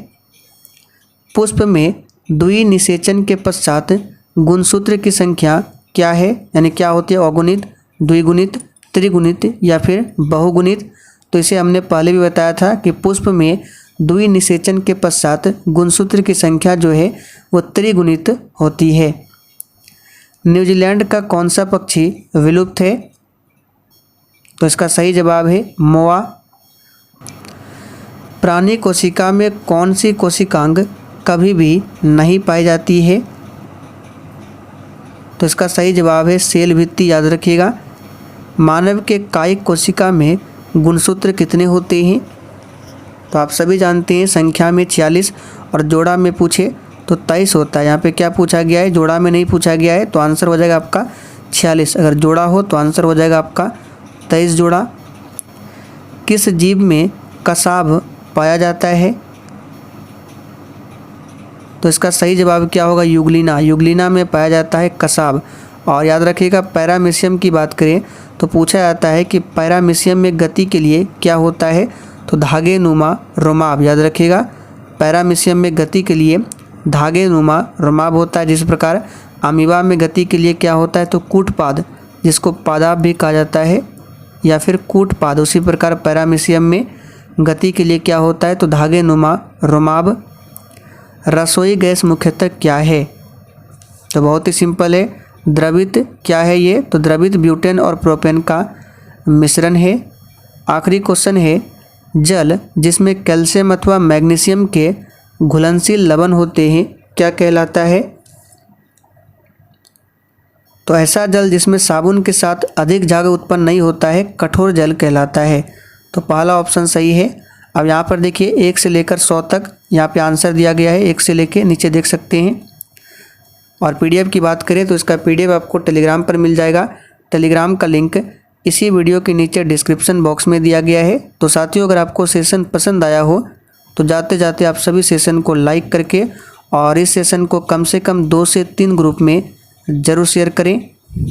पुष्प में द्विनिषेचन के पश्चात गुणसूत्र की संख्या क्या है? यानी क्या होती है? अगुणित, द्विगुणित, त्रिगुणित या फिर बहुगुणित। तो इसे हमने पहले भी बताया था कि पुष्प में द्विनिषेचन के पश्चात गुणसूत्र की संख्या जो है वो त्रिगुणित होती है। न्यूजीलैंड का कौन सा पक्षी विलुप्त है? तो इसका सही जवाब है मोआ। प्राणी कोशिका में कौन सी कोशिकांग कभी भी नहीं पाई जाती है? तो इसका सही जवाब है सेल भित्ति, याद रखिएगा। मानव के कायिक कोशिका में गुणसूत्र कितने होते हैं? तो आप सभी जानते हैं संख्या में 46 और जोड़ा में पूछे तो 23 होता है। यहाँ पे क्या पूछा गया है, जोड़ा में नहीं पूछा गया है, तो आंसर हो जाएगा आपका 46। अगर जोड़ा हो तो आंसर हो जाएगा आपका 23 जोड़ा। किस जीव में कसाव पाया जाता है? तो इसका सही जवाब क्या होगा, युगलिना। युगलिना में पाया जाता है कसाव। और याद रखिएगा पैरामीशियम की बात करें तो पूछा जाता है कि पैरामीशियम में गति के लिए क्या होता है, तो धागे नुमा रोमाब, याद रखिएगा। पैरामीशियम में गति के लिए धागे नुमा रोमाब होता है। जिस प्रकार अमीबा में गति के लिए क्या होता है, तो कूटपाद, जिसको पादाब भी कहा जाता है या फिर कूटपाद। उसी प्रकार पैरामीशियम में गति के लिए क्या होता है, तो धागे नुमा रोमाब। रसोई गैस मुख्यतः क्या है? तो बहुत ही सिंपल है, द्रवित क्या है ये, तो द्रवित ब्यूटेन और प्रोपेन का मिश्रण है। आखिरी क्वेश्चन है, जल जिसमें कैल्शियम अथवा मैग्नीशियम के घुलनशील लवण होते हैं क्या कहलाता है? तो ऐसा जल जिसमें साबुन के साथ अधिक झाग उत्पन्न नहीं होता है कठोर जल कहलाता है। तो पहला ऑप्शन सही है। अब यहाँ पर देखिए 1 से लेकर 100 तक यहाँ पे आंसर दिया गया है, 1 से लेकर नीचे देख सकते हैं। और पीडीएफ की बात करें तो इसका पीडीएफ आपको टेलीग्राम पर मिल जाएगा। टेलीग्राम का लिंक इसी वीडियो के नीचे डिस्क्रिप्शन बॉक्स में दिया गया है। तो साथियों, अगर आपको सेशन पसंद आया हो तो जाते जाते आप सभी सेशन को लाइक करके और इस सेशन को कम से कम 2 से 3 ग्रुप में ज़रूर शेयर करें।